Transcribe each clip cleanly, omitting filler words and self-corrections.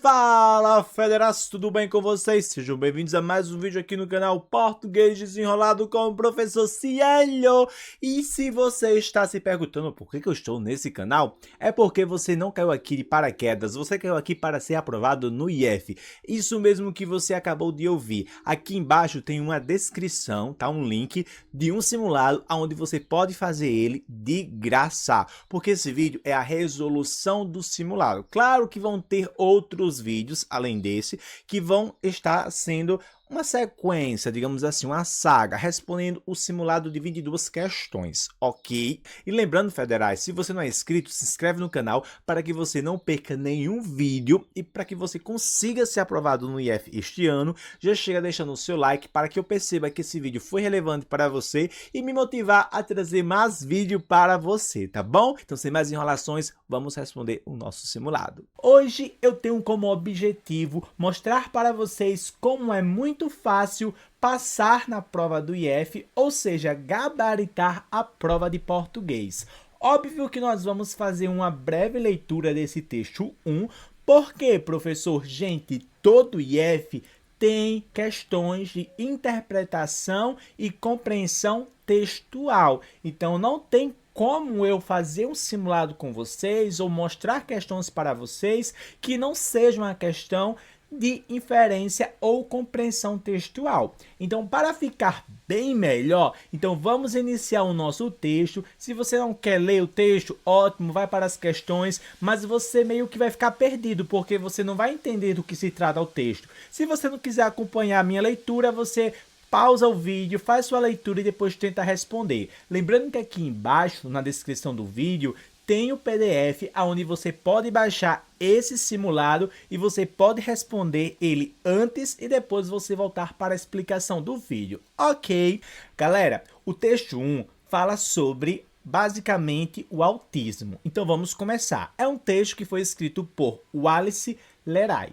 Fala, federações, tudo bem com vocês? Sejam bem-vindos a mais um vídeo aqui no canal Português Desenrolado com o professor Cielo. E se você está se perguntando por que eu estou nesse canal, é porque você não caiu aqui de paraquedas, você caiu aqui para ser aprovado no IF. Isso mesmo que você acabou de ouvir. Aqui embaixo tem uma descrição, tá? Um link de um simulado onde você pode fazer ele de graça, porque esse vídeo é a resolução do simulado. Claro que vão ter outros vídeos além desse que vão estar sendo uma sequência, digamos assim, uma saga, respondendo o simulado de 22 questões, ok? E lembrando, federais, se você não é inscrito, se inscreve no canal para que você não perca nenhum vídeo e para que você consiga ser aprovado no IF este ano. Já chega deixando o seu like para que eu perceba que esse vídeo foi relevante para você e me motivar a trazer mais vídeo para você, tá bom? Então, sem mais enrolações, vamos responder o nosso simulado. Hoje eu tenho como objetivo mostrar para vocês como é muito fácil passar na prova do IF, ou seja, gabaritar a prova de português. Óbvio que nós vamos fazer uma breve leitura desse texto 1, porque, professor, gente, todo IF tem questões de interpretação e compreensão textual. Então, não tem como eu fazer um simulado com vocês ou mostrar questões para vocês que não seja uma questão de inferência ou compreensão textual. Então, para ficar bem melhor, então vamos iniciar o nosso texto. Se você não quer ler o texto, ótimo, vai para as questões, mas você meio que vai ficar perdido, porque você não vai entender do que se trata o texto. Se você não quiser acompanhar a minha leitura, você pausa o vídeo, faz sua leitura e depois tenta responder. Lembrando que aqui embaixo, na descrição do vídeo, tem o PDF onde você pode baixar esse simulado e você pode responder ele antes e depois você voltar para a explicação do vídeo. Ok? Galera, o texto 1 fala sobre basicamente o autismo. Então vamos começar. É um texto que foi escrito por Wallace Leray.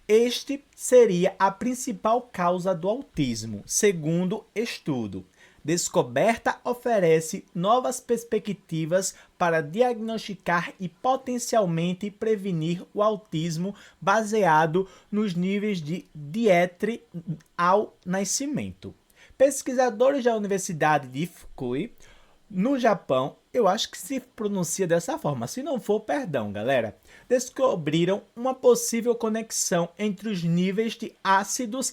Este seria a principal causa do autismo, segundo estudo. Descoberta oferece novas perspectivas para diagnosticar e potencialmente prevenir o autismo baseado nos níveis de Dietrich ao nascimento. Pesquisadores da Universidade de Fukui, no Japão, eu acho que se pronuncia dessa forma, se não for, perdão, galera, descobriram uma possível conexão entre os níveis de ácidos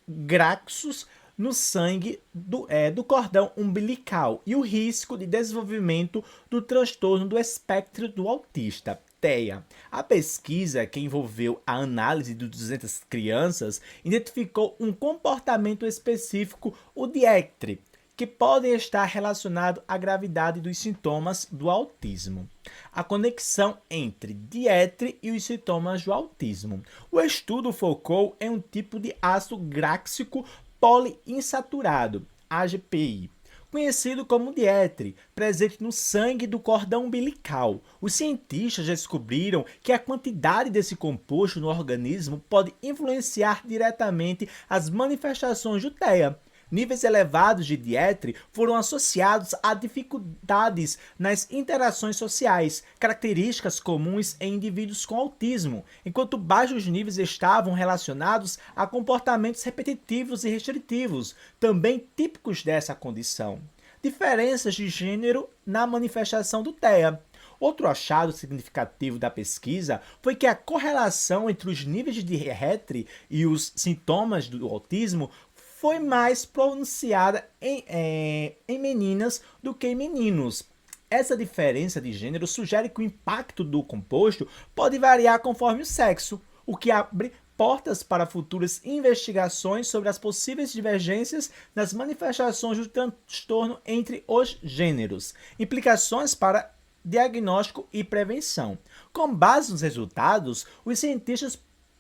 graxos no sangue do cordão umbilical e o risco de desenvolvimento do transtorno do espectro do autista, TEA. A pesquisa, que envolveu a análise de 200 crianças, identificou um comportamento específico, o Dietrich, que podem estar relacionados à gravidade dos sintomas do autismo. A conexão entre Dietrich e os sintomas do autismo. O estudo focou em um tipo de ácido gráxico poliinsaturado, AGPI, conhecido como Dietrich, presente no sangue do cordão umbilical. Os cientistas descobriram que a quantidade desse composto no organismo pode influenciar diretamente as manifestações do TEA. Níveis elevados de Dietrich foram associados a dificuldades nas interações sociais, características comuns em indivíduos com autismo, enquanto baixos níveis estavam relacionados a comportamentos repetitivos e restritivos, também típicos dessa condição. Diferenças de gênero na manifestação do TEA. Outro achado significativo da pesquisa foi que a correlação entre os níveis de Dietrich e os sintomas do autismo foi mais pronunciada em meninas do que em meninos. Essa diferença de gênero sugere que o impacto do composto pode variar conforme o sexo, o que abre portas para futuras investigações sobre as possíveis divergências nas manifestações do transtorno entre os gêneros, implicações para diagnóstico e prevenção. Com base nos resultados, os cientistas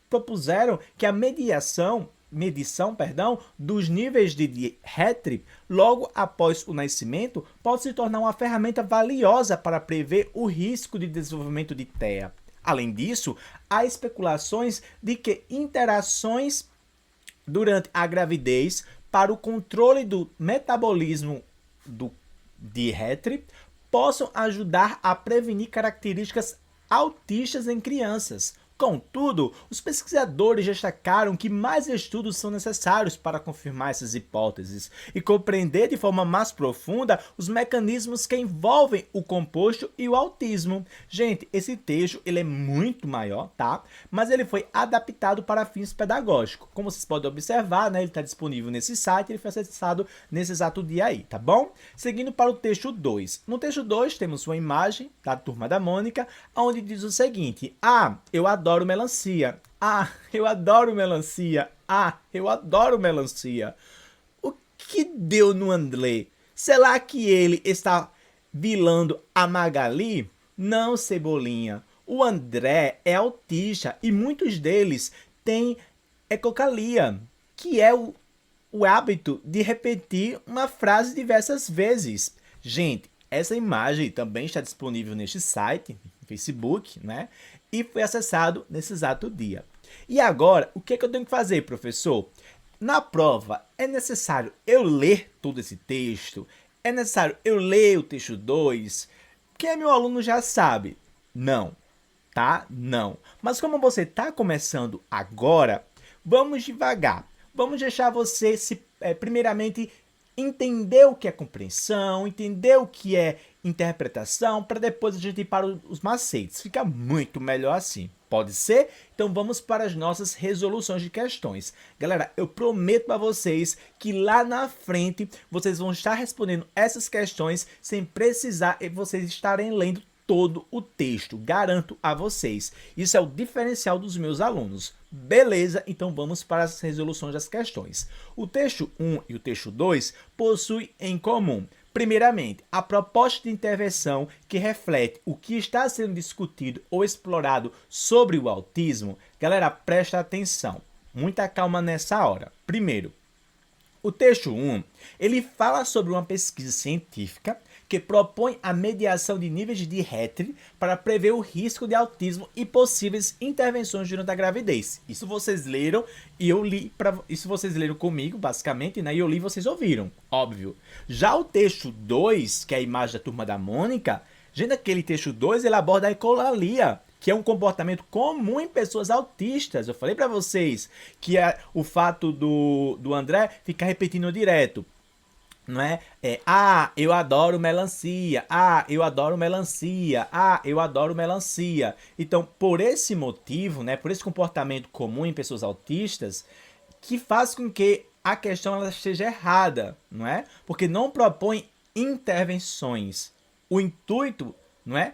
propuseram que a medição dos níveis de Dietrich logo após o nascimento pode se tornar uma ferramenta valiosa para prever o risco de desenvolvimento de TEA. Além disso, há especulações de que interações durante a gravidez para o controle do metabolismo do Dietrich possam ajudar a prevenir características autistas em crianças, Contudo, os pesquisadores destacaram que mais estudos são necessários para confirmar essas hipóteses e compreender de forma mais profunda os mecanismos que envolvem o composto e o autismo. Gente, esse texto ele é muito maior, tá? Mas ele foi adaptado para fins pedagógicos. Como vocês podem observar, né, ele está disponível nesse site, ele foi acessado nesse exato dia aí, tá bom? Seguindo para o texto 2. No texto 2 temos uma imagem da Turma da Mônica, onde diz o seguinte: ah, eu adoro melancia. Ah, eu adoro melancia. Ah, eu adoro melancia. O que deu no André? Será que ele está vilando a Magali? Não, Cebolinha. O André é autista e muitos deles têm ecocalia, que é o hábito de repetir uma frase diversas vezes. Gente, essa imagem também está disponível neste site, no Facebook, né? E foi acessado nesse exato dia. E agora, o que é que eu tenho que fazer, professor? Na prova, é necessário eu ler todo esse texto? É necessário eu ler o texto 2? Porque meu aluno já sabe. Não, tá? Não. Mas como você está começando agora, vamos devagar. Vamos deixar você primeiramente entender o que é compreensão, entender o que é interpretação, para depois a gente ir para os macetes. Fica muito melhor assim. Pode ser? Então vamos para as nossas resoluções de questões. Galera, eu prometo para vocês que lá na frente vocês vão estar respondendo essas questões sem precisar vocês estarem lendo todo o texto, garanto a vocês. Isso é o diferencial dos meus alunos. Beleza? Então vamos para as resoluções das questões. O texto 1 e o texto 2 possuem em comum, primeiramente, a proposta de intervenção que reflete o que está sendo discutido ou explorado sobre o autismo. Galera, presta atenção, muita calma nessa hora. Primeiro, o texto 1, ele fala sobre uma pesquisa científica que propõe a mediação de níveis de Rett para prever o risco de autismo e possíveis intervenções durante a gravidez. Isso vocês leram e eu li, isso vocês leram comigo, basicamente, né? E eu li e vocês ouviram, óbvio. Já o texto 2, que é a imagem da Turma da Mônica, gente, aquele texto 2, ele aborda a ecolalia, que é um comportamento comum em pessoas autistas. Eu falei para vocês que é o fato do André ficar repetindo direto. Não é? Ah, eu adoro melancia. Ah, eu adoro melancia. Ah, eu adoro melancia. Então, por esse motivo, né, por esse comportamento comum em pessoas autistas, que faz com que a questão ela esteja errada, não é? Porque não propõe intervenções. O intuito, não é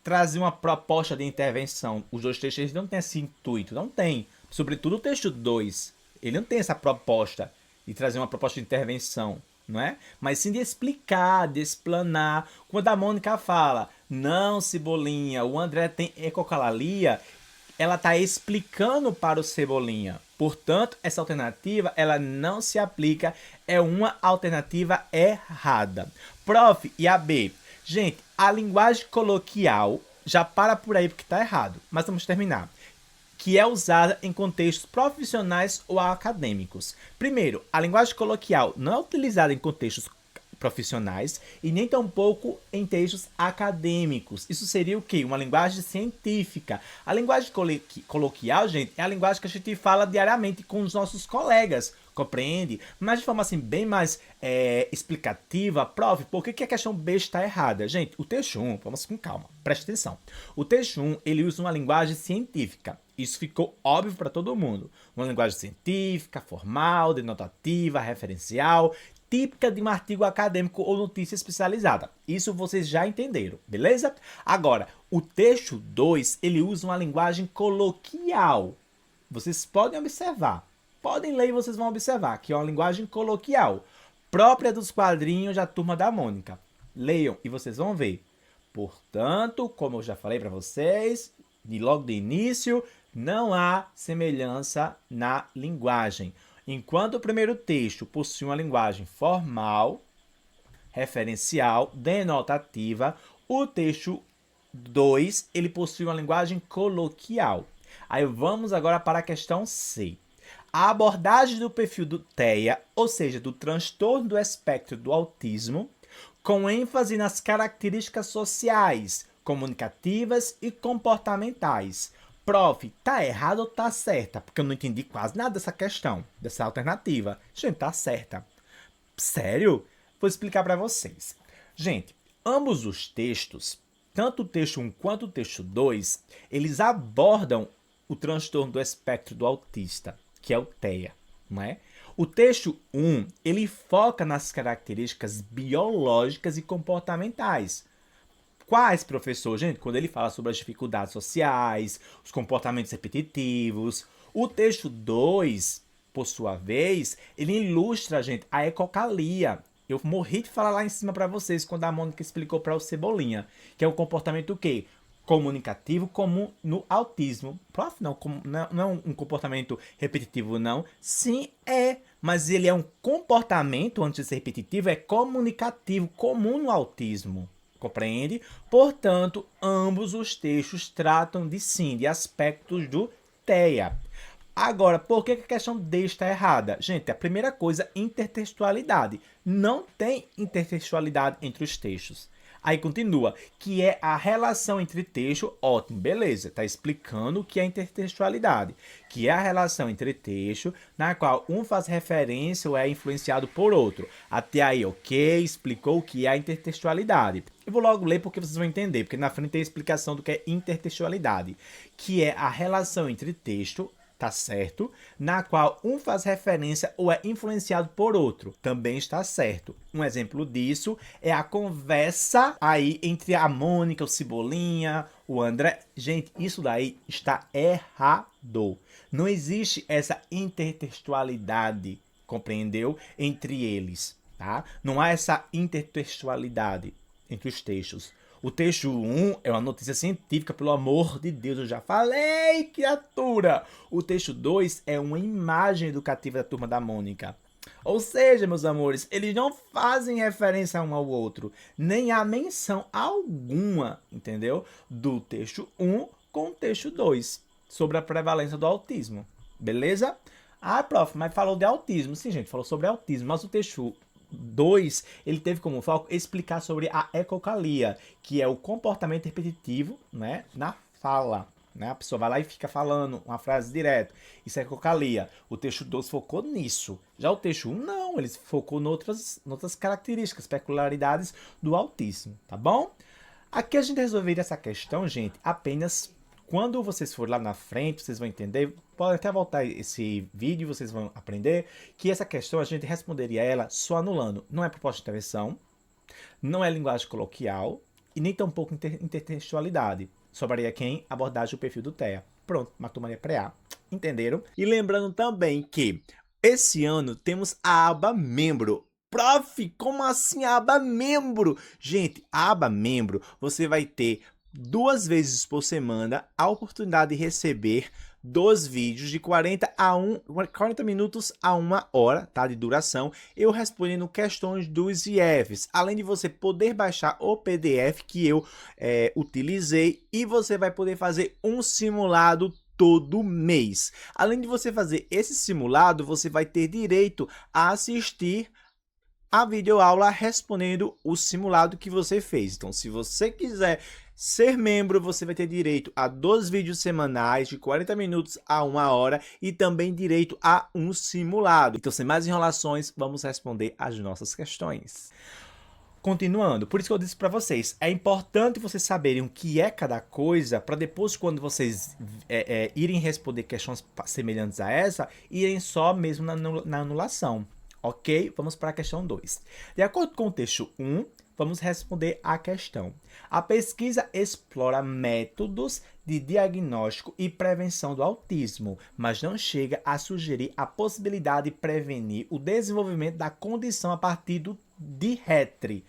trazer uma proposta de intervenção. Os dois textos não têm esse intuito, não tem. Sobretudo o texto 2, ele não tem essa proposta de trazer uma proposta de intervenção, não é? Mas sim de explicar, de explanar. Quando a Mônica fala, não, Cebolinha, o André tem ecocalalia, ela está explicando para o Cebolinha. Portanto, essa alternativa, ela não se aplica, é uma alternativa errada. Prof, e a B? Gente, a linguagem coloquial, já para por aí porque está errado, mas vamos terminar. Que é usada em contextos profissionais ou acadêmicos. Primeiro, a linguagem coloquial não é utilizada em contextos profissionais e nem tampouco em textos acadêmicos. Isso seria o quê? Uma linguagem científica. A linguagem coloquial, gente, é a linguagem que a gente fala diariamente com os nossos colegas, compreende? Mas de forma assim bem mais explicativa, prof, por que a questão B está errada? Gente, o texto 1, vamos com calma, preste atenção. O texto 1, ele usa uma linguagem científica. Isso ficou óbvio para todo mundo. Uma linguagem científica, formal, denotativa, referencial, típica de um artigo acadêmico ou notícia especializada. Isso vocês já entenderam, beleza? Agora, o texto 2, ele usa uma linguagem coloquial. Vocês podem observar. Podem ler e vocês vão observar que é uma linguagem coloquial, própria dos quadrinhos da Turma da Mônica. Leiam e vocês vão ver. Portanto, como eu já falei para vocês, logo de início, não há semelhança na linguagem. Enquanto o primeiro texto possui uma linguagem formal, referencial, denotativa, o texto 2, ele possui uma linguagem coloquial. Aí vamos agora para a questão C. A abordagem do perfil do TEA, ou seja, do transtorno do espectro do autismo, com ênfase nas características sociais, comunicativas e comportamentais, Prof, tá errado ou tá certa? Porque eu não entendi quase nada dessa questão, dessa alternativa. Gente, tá certa. Sério? Vou explicar para vocês. Gente, ambos os textos, tanto o texto 1 quanto o texto 2, eles abordam o transtorno do espectro do autista, que é o TEA, não é? O texto 1, ele foca nas características biológicas e comportamentais. Quais, professor? Gente, quando ele fala sobre as dificuldades sociais, os comportamentos repetitivos. O texto 2, por sua vez, ele ilustra, gente, a ecocalia. Eu morri de falar lá em cima para vocês quando a Mônica explicou para o Cebolinha, que é o comportamento o quê? Comunicativo comum no autismo. Prof, não é um comportamento repetitivo, não. Sim, é. Mas ele é um comportamento, antes de ser repetitivo, é comunicativo, comum no autismo. Compreende? Portanto, ambos os textos tratam de aspectos do TEA. Agora, por que a questão D está errada? Gente, a primeira coisa, intertextualidade. Não tem intertextualidade entre os textos. Aí continua, que é a relação entre texto, ótimo, beleza, está explicando o que é intertextualidade, que é a relação entre texto, na qual um faz referência ou é influenciado por outro. Até aí, ok, explicou o que é a intertextualidade. Eu vou logo ler porque vocês vão entender, porque na frente tem a explicação do que é intertextualidade, que é a relação entre texto, tá certo? Na qual um faz referência ou é influenciado por outro, também está certo. Um exemplo disso é a conversa aí entre a Mônica, o Cebolinha, o André. Gente, isso daí está errado. Não existe essa intertextualidade, compreendeu? Entre eles, tá? Não há essa intertextualidade entre os textos. O texto 1 é uma notícia científica, pelo amor de Deus, eu já falei, criatura! O texto 2 é uma imagem educativa da Turma da Mônica. Ou seja, meus amores, eles não fazem referência um ao outro, nem há menção alguma, entendeu? Do texto 1 com o texto 2, sobre a prevalência do autismo, beleza? Ah, prof, mas falou de autismo. Sim, gente, falou sobre autismo, mas o texto 2, ele teve como foco explicar sobre a ecocalia, que é o comportamento repetitivo, né, na fala. Né? A pessoa vai lá e fica falando uma frase direto. Isso é ecocalia. O texto 2 focou nisso. Já o texto 1, não. Ele focou em outras características, peculiaridades do autismo, tá bom? Aqui a gente resolveria essa questão, gente, apenas quando vocês forem lá na frente, vocês vão entender, podem até voltar esse vídeo, vocês vão aprender que essa questão a gente responderia ela só anulando. Não é proposta de intervenção, não é linguagem coloquial e nem tampouco intertextualidade. Sobraria quem? Abordagem do perfil do TEA. Pronto, matou Maria Preá. Entenderam? E lembrando também que esse ano temos a aba membro. Prof, como assim a aba membro? Gente, a aba membro você vai ter 2 vezes por semana a oportunidade de receber 2 vídeos de 40 minutos a 1 hora, tá, de duração, eu respondendo questões dos IEFs, além de você poder baixar o PDF que eu utilizei e você vai poder fazer um simulado todo mês. Além de você fazer esse simulado, você vai ter direito a assistir a videoaula respondendo o simulado que você fez. Então, se você quiser ser membro, você vai ter direito a 2 vídeos semanais de 40 minutos a 1 hora e também direito a um simulado. Então, sem mais enrolações, vamos responder as nossas questões. Continuando, por isso que eu disse para vocês, é importante vocês saberem o que é cada coisa, para depois, quando vocês irem responder questões semelhantes a essa, irem só mesmo na anulação. Ok? Vamos para a questão 2. De acordo com o texto 1, vamos responder a questão. A pesquisa explora métodos de diagnóstico e prevenção do autismo, mas não chega a sugerir a possibilidade de prevenir o desenvolvimento da condição a partir do DIRETRI.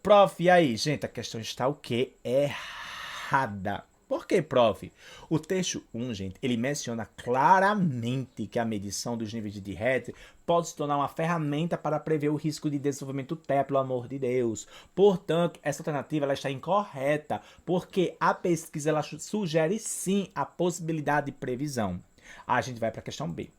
Prof, e aí? Gente, a questão está o quê? Errada. Por que, prof? O texto 1, gente, ele menciona claramente que a medição dos níveis de DIRETRI pode se tornar uma ferramenta para prever o risco de desenvolvimento TEA, pelo amor de Deus. Portanto, essa alternativa ela está incorreta, porque a pesquisa ela sugere sim a possibilidade de previsão. A gente vai para a questão B.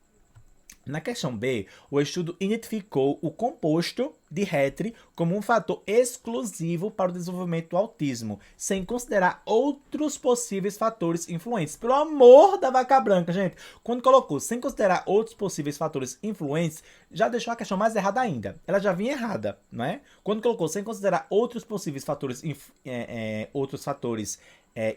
Na questão B, o estudo identificou o composto Dihetry como um fator exclusivo para o desenvolvimento do autismo, sem considerar outros possíveis fatores influentes. Pelo amor da vaca branca, gente! Quando colocou sem considerar outros possíveis fatores influentes, já deixou a questão mais errada ainda. Ela já vinha errada, não é? Quando colocou sem considerar outros possíveis fatores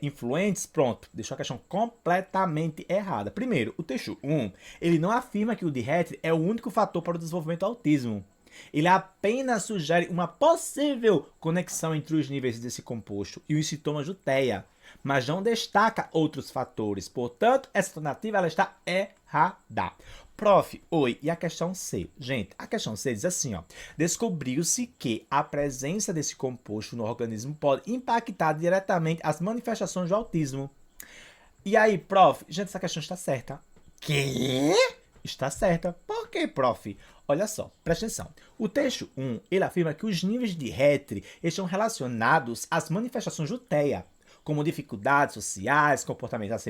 influentes, pronto, deixou a questão completamente errada. Primeiro, o texto 1, ele não afirma que o Dihetry é o único fator para o desenvolvimento do autismo. Ele apenas sugere uma possível conexão entre os níveis desse composto e os sintomas do TEA, mas não destaca outros fatores. Portanto, essa alternativa ela está errada. Prof, oi, e a questão C? Gente, a questão C diz assim, ó. Descobriu-se que a presença desse composto no organismo pode impactar diretamente as manifestações do autismo. E aí, prof, gente, essa questão está certa. Quê? Está certa. Por quê, prof? Olha só, presta atenção. O texto 1, ele afirma que os níveis de Dihetry estão relacionados às manifestações do TEA, como dificuldades sociais, comportamentos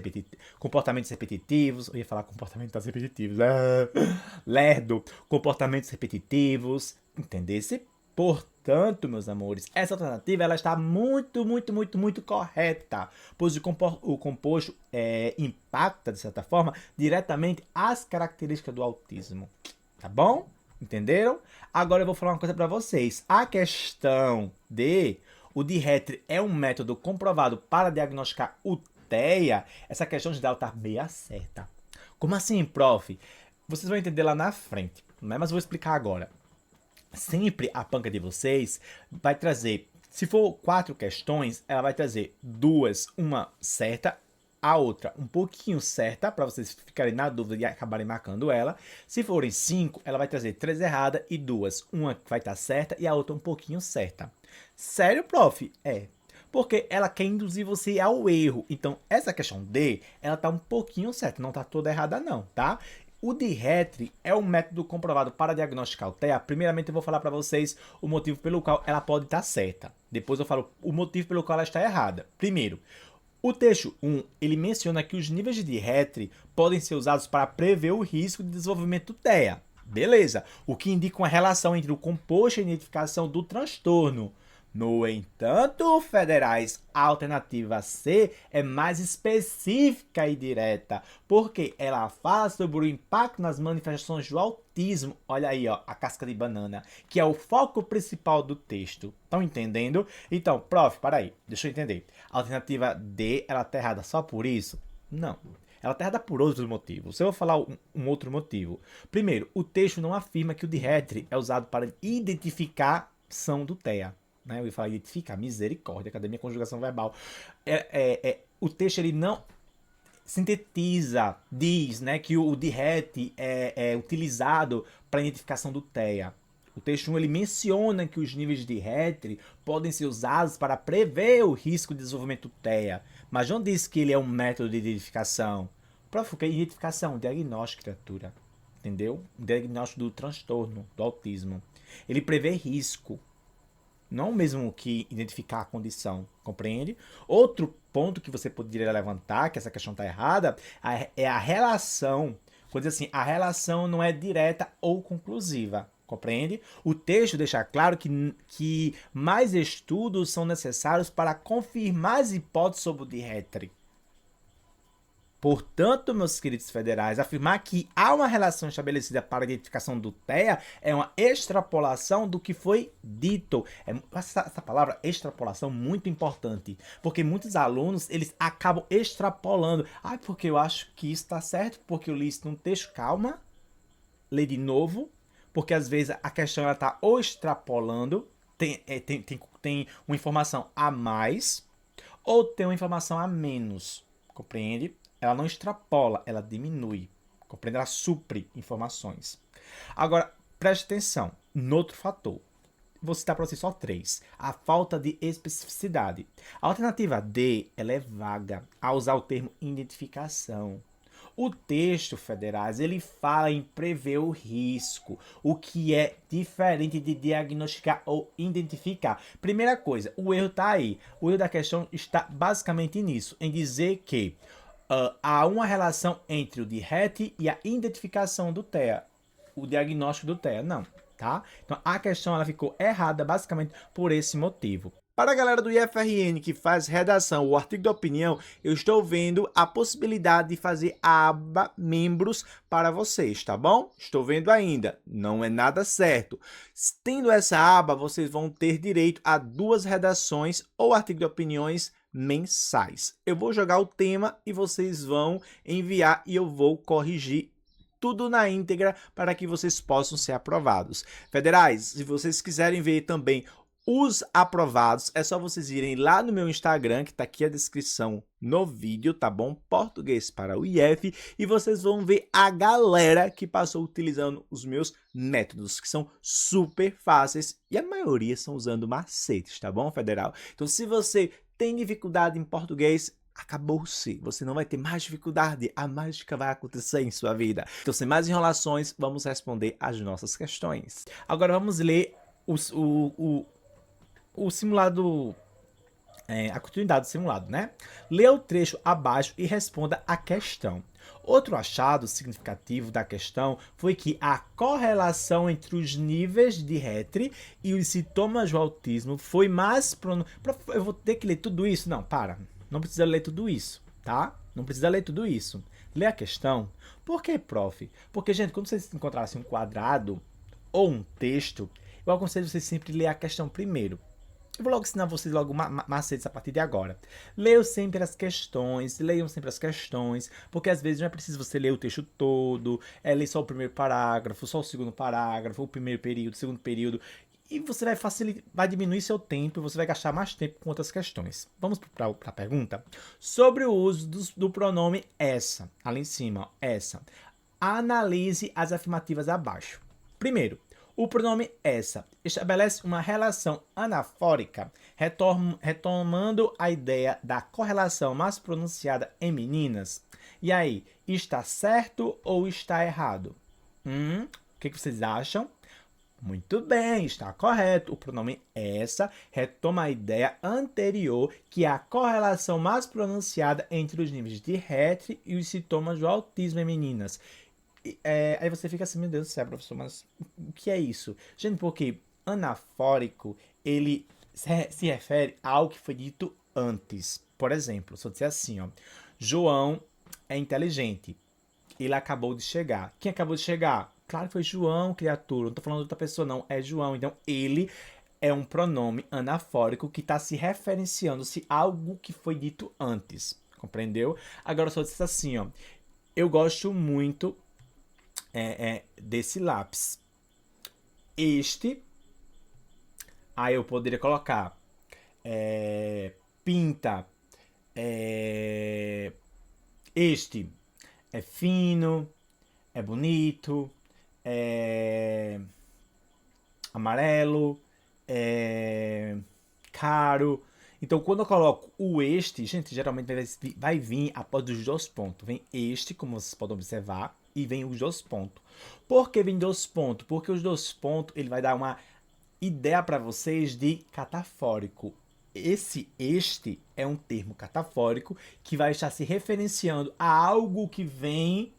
repetitivos, eu ia falar comportamentos repetitivos, lerdo, comportamentos repetitivos, entendesse? Portanto, meus amores, essa alternativa ela está muito correta, pois o composto impacta, de certa forma, diretamente as características do autismo. Tá bom? Entenderam? Agora eu vou falar uma coisa para vocês. A questão de o Dihetry é um método comprovado para diagnosticar o TEA, essa questão de dela tá meio certa. Como assim, prof? Vocês vão entender lá na frente, né? Mas eu vou explicar agora. Sempre a banca de vocês vai trazer, se for 4 questões, ela vai trazer 2, uma certa, a outra um pouquinho certa, para vocês ficarem na dúvida e acabarem marcando ela. Se forem 5, ela vai trazer 3 erradas e 2. Uma vai estar certa e a outra um pouquinho certa. Sério, prof? É. Porque ela quer induzir você ao erro. Então, essa questão D, ela tá um pouquinho certa, não tá toda errada não, tá? O Dihetry é um método comprovado para diagnosticar o TEA. Primeiramente, eu vou falar para vocês o motivo pelo qual ela pode estar certa. Depois eu falo o motivo pelo qual ela está errada. Primeiro, o texto 1, ele menciona que os níveis de Dihetry podem ser usados para prever o risco de desenvolvimento do TEA. Beleza, o que indica uma relação entre o composto e a identificação do transtorno. No entanto, federais, a alternativa C é mais específica e direta, porque ela fala sobre o impacto nas manifestações do autismo. Olha aí, ó, a casca de banana, que é o foco principal do texto. Estão entendendo? Então, prof, para aí, deixa eu entender. A alternativa D, ela tá errada só por isso? Não. Ela está errada por outros motivos. Eu vou falar um outro motivo. Primeiro, o texto não afirma que o Dihetry é usado para identificação do TEA. Né? Eu ia falar identificar, misericórdia, cadê minha conjugação verbal? O texto ele não sintetiza, diz, né, que o Dihetry é utilizado para identificação do TEA. O texto 1 ele menciona que os níveis de Dihetry podem ser usados para prever o risco de desenvolvimento do TEA, mas não diz que ele é um método de identificação. Prof, o que é identificação? Diagnóstico, criatura. Entendeu? Diagnóstico do transtorno, do autismo. Ele prevê risco. Não mesmo que identificar a condição, compreende? Outro ponto que você poderia levantar, que essa questão está errada, é a relação. Quando diz assim, a relação não é direta ou conclusiva, compreende? O texto deixa claro que mais estudos são necessários para confirmar as hipóteses sobre o Dihetry. Portanto, meus queridos federais, afirmar que há uma relação estabelecida para a identificação do TEA é uma extrapolação do que foi dito. Essa palavra extrapolação muito importante, porque muitos alunos eles acabam extrapolando. Porque eu acho que isso está certo, porque eu li isso num texto. Calma, lê de novo, porque às vezes a questão está ou extrapolando, tem uma informação a mais, ou tem uma informação a menos, compreende? Ela não extrapola, ela diminui. Compreende? Ela supre informações. Agora, preste atenção no outro fator. Vou citar para vocês só 3. A falta de especificidade. A alternativa D, ela é vaga ao usar o termo identificação. O texto, federais, ele fala em prever o risco, o que é diferente de diagnosticar ou identificar. Primeira coisa, o erro está aí. O erro da questão está basicamente nisso, em dizer que há uma relação entre o Dihetry e a identificação do TEA. o diagnóstico do TEA, não, tá? Então a questão ela ficou errada basicamente por esse motivo. Para a galera do IFRN que faz redação ou artigo de opinião, eu estou vendo a possibilidade de fazer a aba membros para vocês, tá bom? Estou vendo ainda, não é nada certo. Tendo essa aba, vocês vão ter direito a 2 redações ou artigo de opiniões mensais. Eu vou jogar o tema e vocês vão enviar e eu vou corrigir tudo na íntegra para que vocês possam ser aprovados. Federais, se vocês quiserem ver também os aprovados, é só vocês irem lá no meu Instagram, que tá aqui a descrição no vídeo, tá bom? Português para o IF, e vocês vão ver a galera que passou utilizando os meus métodos, que são super fáceis, e a maioria são usando macetes, tá bom, Federal? Então, se você tem dificuldade em português, acabou-se. Você não vai ter mais dificuldade. A mágica vai acontecer em sua vida. Então, sem mais enrolações, vamos responder as nossas questões. Agora, vamos ler o simulado, a continuidade do simulado, né? Leia o trecho abaixo e responda a questão. Outro achado significativo da questão foi que a correlação entre os níveis de Rett e os sintomas do autismo foi mais... Eu vou ter que ler tudo isso? Não, para. Não precisa ler tudo isso, tá? Não precisa ler tudo isso. Lê a questão. Por que, prof? Porque, gente, quando vocês encontrassem um quadrado ou um texto, eu aconselho vocês sempre ler a questão primeiro. Eu vou logo ensinar vocês logo macetes a partir de agora. Leiam sempre as questões, porque às vezes não é preciso você ler o texto todo, ler só o primeiro parágrafo, só o segundo parágrafo, o primeiro período, o segundo período, e você vai diminuir seu tempo e você vai gastar mais tempo com outras questões. Vamos para a pergunta? Sobre o uso do pronome essa, ali em cima, essa. Analise as afirmativas abaixo. Primeiro, o pronome essa estabelece uma relação anafórica, retomando a ideia da correlação mais pronunciada em meninas. E aí, está certo ou está errado? O que vocês acham? Muito bem, está correto. O pronome essa retoma a ideia anterior, que é a correlação mais pronunciada entre os níveis de Rett e os sintomas do autismo em meninas. Aí você fica assim, meu Deus do céu, professor, mas o que é isso? Gente, porque anafórico, ele se refere a algo que foi dito antes. Por exemplo, se eu disser assim, ó, João é inteligente, ele acabou de chegar. Quem acabou de chegar? Claro que foi João, criatura, não tô falando de outra pessoa não, é João. Então, ele é um pronome anafórico que está se referenciando-se a algo que foi dito antes, compreendeu? Agora, se eu disser assim, ó, eu gosto muito desse lápis. Este, aí eu poderia colocar pinta, este é fino, é bonito, é amarelo, é caro. Então, quando eu coloco o este, gente, geralmente vai vir após os 2 pontos. Vem este, como vocês podem observar, e vem os 2 pontos. Por que vem 2 pontos? Porque os 2 pontos, ele vai dar uma ideia para vocês de catafórico. Este é um termo catafórico que vai estar se referenciando a algo que vem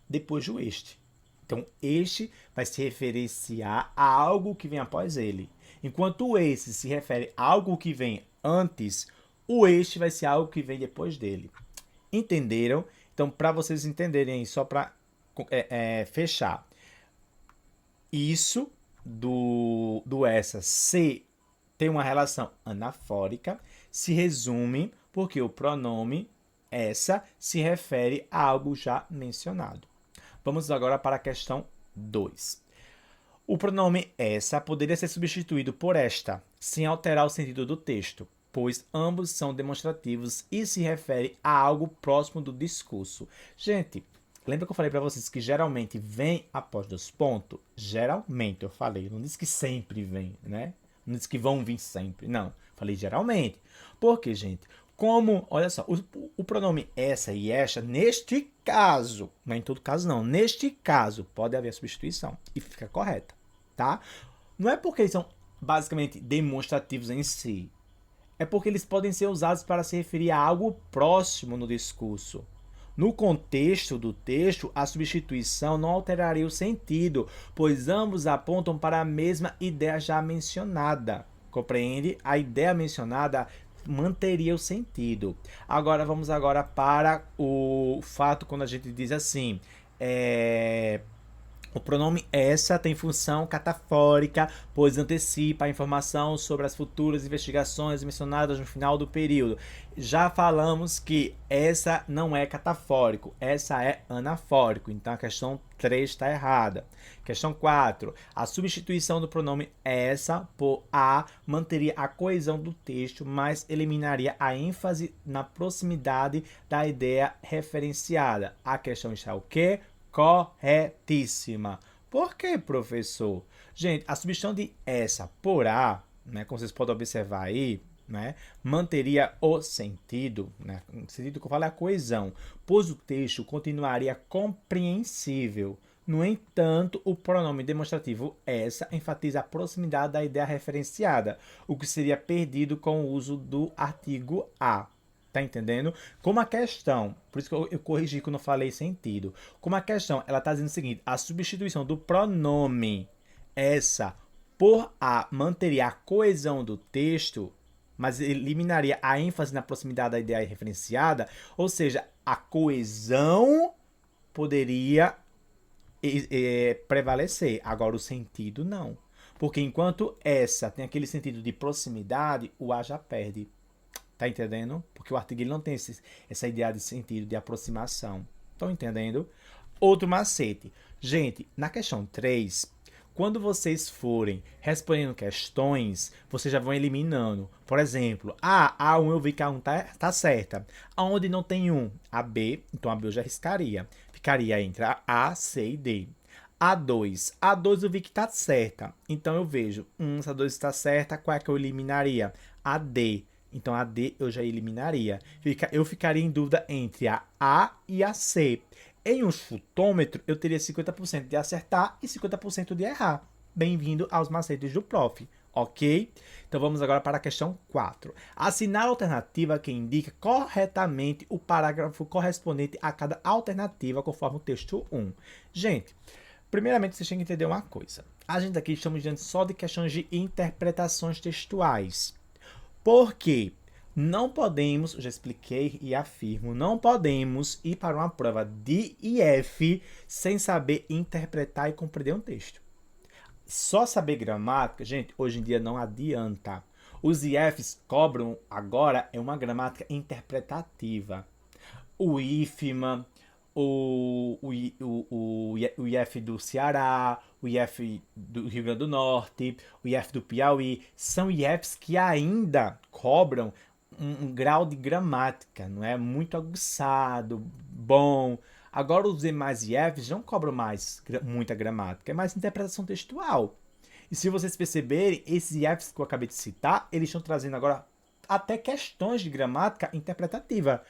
depois do este. Então, este vai se referenciar a algo que vem após ele. Enquanto o esse se refere a algo que vem antes, o este vai ser algo que vem depois dele. Entenderam? Então, para vocês entenderem aí, só para fechar. Isso do essa se tem uma relação anafórica, se resume porque o pronome essa se refere a algo já mencionado. Vamos agora para a questão 2. O pronome essa poderia ser substituído por esta, sem alterar o sentido do texto, pois ambos são demonstrativos e se refere a algo próximo do discurso. Gente, lembra que eu falei para vocês que geralmente vem após 2 pontos? Geralmente, eu falei, não disse que sempre vem, né? Não disse que vão vir sempre, não. Falei geralmente. Por quê, gente? Como, olha só, o pronome essa e esta, neste caso, não é em todo caso não, neste caso pode haver substituição e fica correta, tá? Não é porque eles são basicamente demonstrativos em si, é porque eles podem ser usados para se referir a algo próximo no discurso. No contexto do texto, a substituição não alteraria o sentido, pois ambos apontam para a mesma ideia já mencionada. Compreende? A ideia mencionada manteria o sentido. Agora vamos para o fato quando a gente diz assim, o pronome essa tem função catafórica, pois antecipa a informação sobre as futuras investigações mencionadas no final do período. Já falamos que essa não é catafórico, essa é anafórico. Então a questão 3 está errada. Questão 4. A substituição do pronome essa por a manteria a coesão do texto, mas eliminaria a ênfase na proximidade da ideia referenciada. A questão está o quê? Corretíssima. Por que, professor? Gente, a substituição de essa por a, né, como vocês podem observar aí, né, manteria o sentido, né, o sentido que eu falo é a coesão, pois o texto continuaria compreensível. No entanto, o pronome demonstrativo essa enfatiza a proximidade da ideia referenciada, o que seria perdido com o uso do artigo a. Tá entendendo? Como a questão, por isso que eu corrigi quando eu falei sentido. Como a questão, ela tá dizendo o seguinte, a substituição do pronome essa por a manteria a coesão do texto, mas eliminaria a ênfase na proximidade da ideia referenciada, ou seja, a coesão poderia prevalecer, agora o sentido não. Porque enquanto essa tem aquele sentido de proximidade, o a já perde. Tá entendendo? Porque o artigo ele não tem essa ideia de sentido de aproximação. Estão entendendo? Outro macete. Gente, na questão 3, quando vocês forem respondendo questões, vocês já vão eliminando. Por exemplo, A1 eu vi que a 1 tá certa. Aonde não tem 1? A B, então a B eu já riscaria. Ficaria entre a C e D. A2 eu vi que tá certa. Então eu vejo, essa 2 está certa, qual é que eu eliminaria? A D. Então, a D eu já eliminaria. Eu ficaria em dúvida entre a A e a C. Em um chutômetro, eu teria 50% de acertar e 50% de errar. Bem-vindo aos macetes do prof. Ok? Então, vamos agora para a questão 4. Assinar a alternativa que indica corretamente o parágrafo correspondente a cada alternativa, conforme o texto 1. Gente, primeiramente, vocês têm que entender uma coisa. A gente aqui estamos diante só de questões de interpretações textuais. Porque não podemos, já expliquei e afirmo, não podemos ir para uma prova de IF sem saber interpretar e compreender um texto. Só saber gramática, gente, hoje em dia não adianta. Os IFs cobram agora é uma gramática interpretativa. O IFMA, o IF do Ceará, o IF do Rio Grande do Norte, o IF do Piauí, são IFs que ainda cobram um grau de gramática, não é? Muito aguçado, bom. Agora os demais IFs não cobram mais muita gramática, é mais interpretação textual. E se vocês perceberem, esses IFs que eu acabei de citar, eles estão trazendo agora até questões de gramática interpretativa.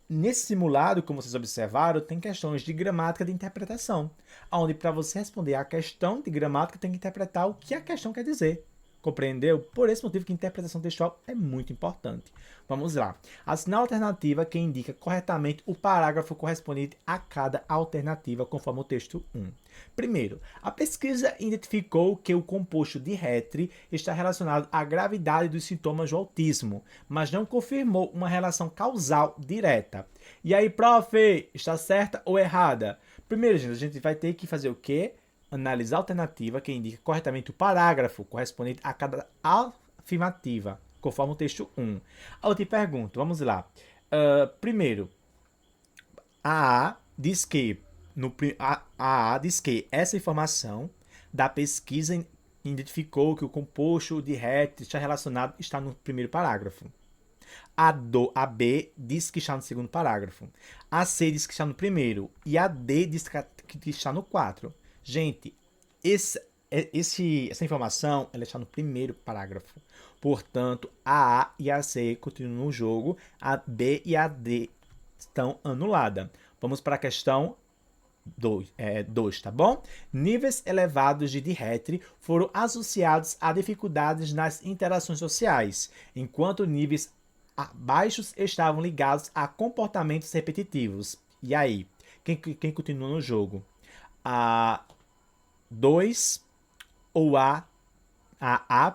Nesse simulado, como vocês observaram, tem questões de gramática de interpretação, onde para você responder a questão de gramática tem que interpretar o que a questão quer dizer. Compreendeu? Por esse motivo que interpretação textual é muito importante. Vamos lá. Assinar a alternativa que indica corretamente o parágrafo correspondente a cada alternativa, conforme o texto 1. Primeiro, a pesquisa identificou que o composto de Hetry está relacionado à gravidade dos sintomas do autismo, mas não confirmou uma relação causal direta. E aí, prof, está certa ou errada? Primeiro, gente, a gente vai ter que fazer o quê? Analisar a alternativa que indica corretamente o parágrafo correspondente a cada afirmativa, conforme o texto 1. Eu te pergunto, vamos lá. Primeiro, a A diz que essa informação da pesquisa identificou que o composto de Hetry está no primeiro parágrafo. A B diz que está no segundo parágrafo. A C diz que está no primeiro. E a D diz que está no 4. Gente, essa informação ela está no primeiro parágrafo. Portanto, a A e a C continuam no jogo, a B e a D estão anuladas. Vamos para a questão 2, tá bom? Níveis elevados de Hetry foram associados a dificuldades nas interações sociais, enquanto níveis baixos estavam ligados a comportamentos repetitivos. E aí? Quem continua no jogo? A 2 ou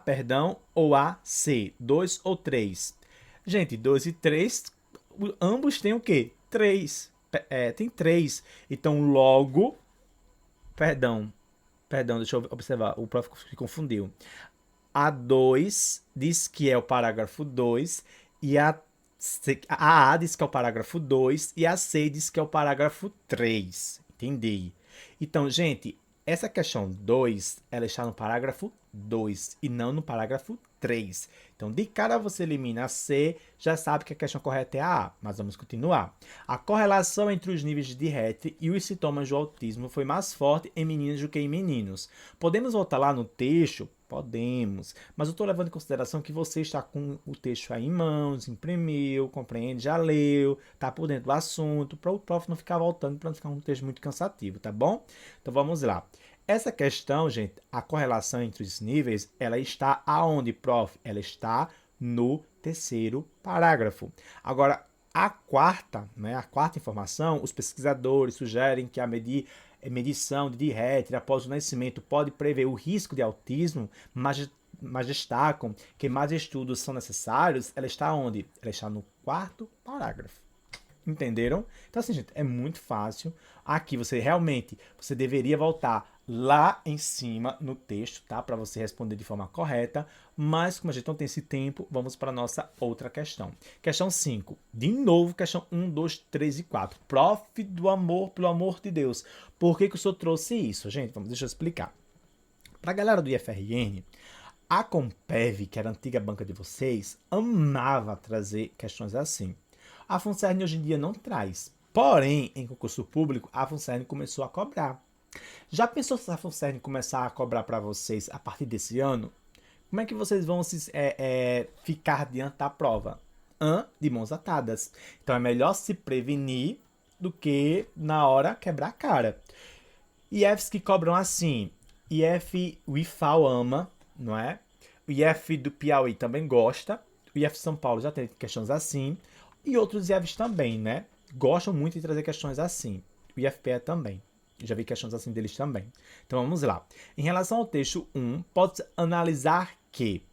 perdão, ou a C? 2 ou 3? Gente, 2 e 3, ambos têm o quê? 3. Tem 3. Então, logo... Perdão, deixa eu observar. O prof se confundiu. A 2 diz que é o parágrafo 2 e a diz que é o parágrafo 2 e a C diz que é o parágrafo 3. Entendi. Então, gente, essa questão 2, ela está no parágrafo 2 e não no parágrafo 3. Então, de cara você elimina a C, já sabe que a questão correta é a A, mas vamos continuar. A correlação entre os níveis de Rett e os sintomas do autismo foi mais forte em meninas do que em meninos. Podemos voltar lá no texto? Podemos, mas eu estou levando em consideração que você está com o texto aí em mãos, imprimiu, compreende, já leu, está por dentro do assunto, para o prof não ficar voltando, para não ficar um texto muito cansativo, tá bom? Então vamos lá. Essa questão, gente, a correlação entre os níveis, ela está aonde, prof? Ela está no terceiro parágrafo. Agora, a quarta informação, os pesquisadores sugerem que a medição de Rett após o nascimento pode prever o risco de autismo, mas destacam que mais estudos são necessários. Ela está onde? Ela está no quarto parágrafo. Entenderam? Então, assim, gente, é muito fácil. Aqui você deveria voltar lá em cima no texto, tá? Para você responder de forma correta. Mas, como a gente não tem esse tempo, vamos para a nossa outra questão. Questão 5. De novo, questão 1, 2, 3 e 4. Prof do amor, pelo amor de Deus. Por que o senhor trouxe isso? Gente, deixa eu explicar. Para a galera do IFRN, a Compev, que era a antiga banca de vocês, amava trazer questões assim. A FUNCERN hoje em dia não traz. Porém, em concurso público, a FUNCERN começou a cobrar. Já pensou se a FUNCERN começar a cobrar para vocês a partir desse ano? Como é que vocês vão ficar diante da prova? De mãos atadas. Então é melhor se prevenir do que na hora quebrar a cara. IFs que cobram assim. IF o IFAO ama, não é? O IF do Piauí também gosta. O IF São Paulo já tem questões assim. E outros IFs também, né? Gostam muito de trazer questões assim. O IFPE também. Eu já vi questões assim deles também. Então vamos lá. Em relação ao texto 1, pode analisar que...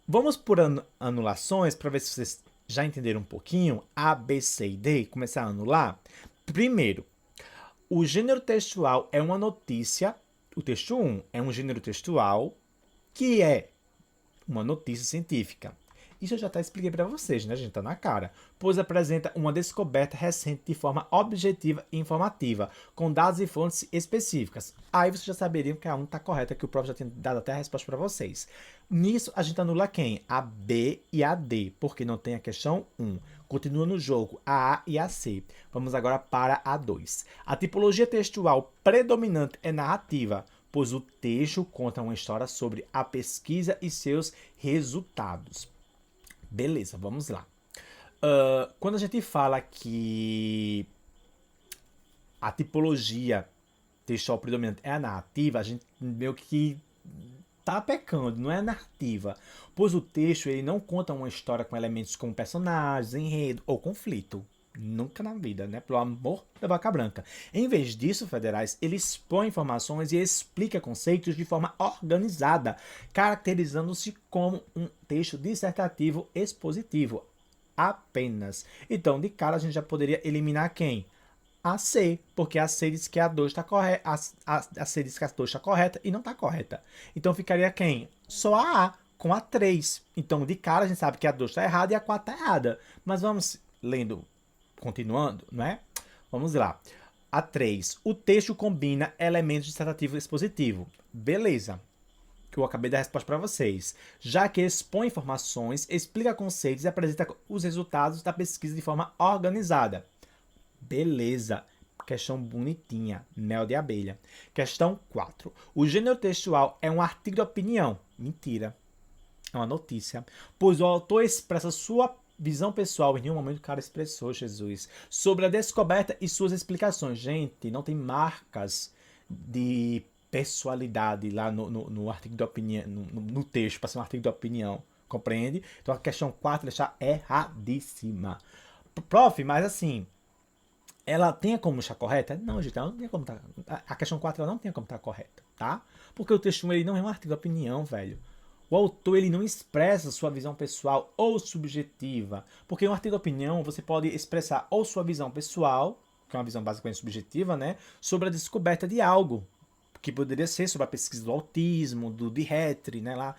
Vamos por anulações para ver se vocês já entenderam um pouquinho. A, B, C e D. Começar a anular. Primeiro, o gênero textual é uma notícia. O texto 1 é um gênero textual que é uma notícia científica. Isso eu já até expliquei para vocês, né, gente? Tá na cara. Pois apresenta uma descoberta recente de forma objetiva e informativa, com dados e fontes específicas. Aí vocês já saberiam que a 1 tá correta, que o prof já tinha dado até a resposta para vocês. Nisso, a gente anula quem? A B e a D, porque não tem a questão 1. Continua no jogo a e a C. Vamos agora para a 2. A tipologia textual predominante é narrativa, pois o texto conta uma história sobre a pesquisa e seus resultados. Beleza, vamos lá. Quando a gente fala que a tipologia textual predominante é a narrativa, a gente meio que tá pecando, não é narrativa. Pois o texto ele não conta uma história com elementos como personagens, enredo ou conflito. Nunca na vida, né? Pelo amor da vaca branca. Em vez disso, federais, ele expõe informações e explica conceitos de forma organizada, caracterizando-se como um texto dissertativo expositivo. Apenas. Então, de cara, a gente já poderia eliminar quem? A C, porque a C diz que a 2 está correta, a C diz que a 2 está correta e não está correta. Então, ficaria quem? Só a A, com a 3. Então, de cara, a gente sabe que a 2 está errada e a 4 está errada. Mas vamos lendo... Continuando, né? Vamos lá. A 3. O texto combina elementos dissertativo e expositivo. Beleza. Que eu acabei de dar a resposta para vocês. Já que expõe informações, explica conceitos e apresenta os resultados da pesquisa de forma organizada. Beleza. Questão bonitinha. Mel de abelha. Questão 4. O gênero textual é um artigo de opinião. Mentira. É uma notícia. Pois o autor expressa sua visão pessoal, em nenhum momento o cara expressou, Jesus, sobre a descoberta e suas explicações. Gente, não tem marcas de pessoalidade lá no artigo de opinião, no texto, para ser um artigo de opinião, compreende? Então a questão 4 está erradíssima. Prof, mas assim, ela tem como estar correta? Não, gente, ela não tem como estar. A questão 4 ela não tem como estar correta, tá? Porque o texto 1 ele não é um artigo de opinião, velho. O autor ele não expressa sua visão pessoal ou subjetiva. Porque em um artigo de opinião você pode expressar ou sua visão pessoal, que é uma visão basicamente subjetiva, né? Sobre a descoberta de algo. Que poderia ser sobre a pesquisa do autismo, do Dihetry, né? Lá.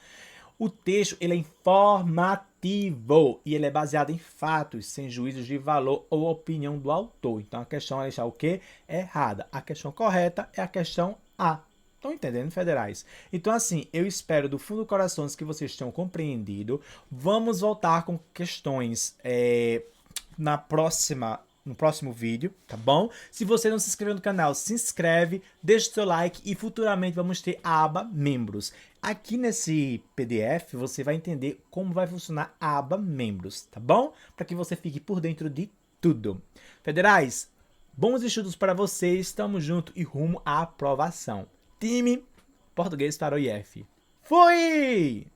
O texto ele é informativo e ele é baseado em fatos, sem juízos de valor ou opinião do autor. Então a questão é deixar o quê? Errada. A questão correta é a questão A. Estão entendendo, federais? Então, assim, eu espero do fundo do coração que vocês tenham compreendido. Vamos voltar com questões no próximo vídeo, tá bom? Se você não se inscreveu no canal, se inscreve, deixa o seu like e futuramente vamos ter a aba Membros. Aqui nesse PDF você vai entender como vai funcionar a aba Membros, tá bom? Para que você fique por dentro de tudo. Federais, bons estudos para vocês, estamos juntos e rumo à aprovação. Time Português para o IF. Fui!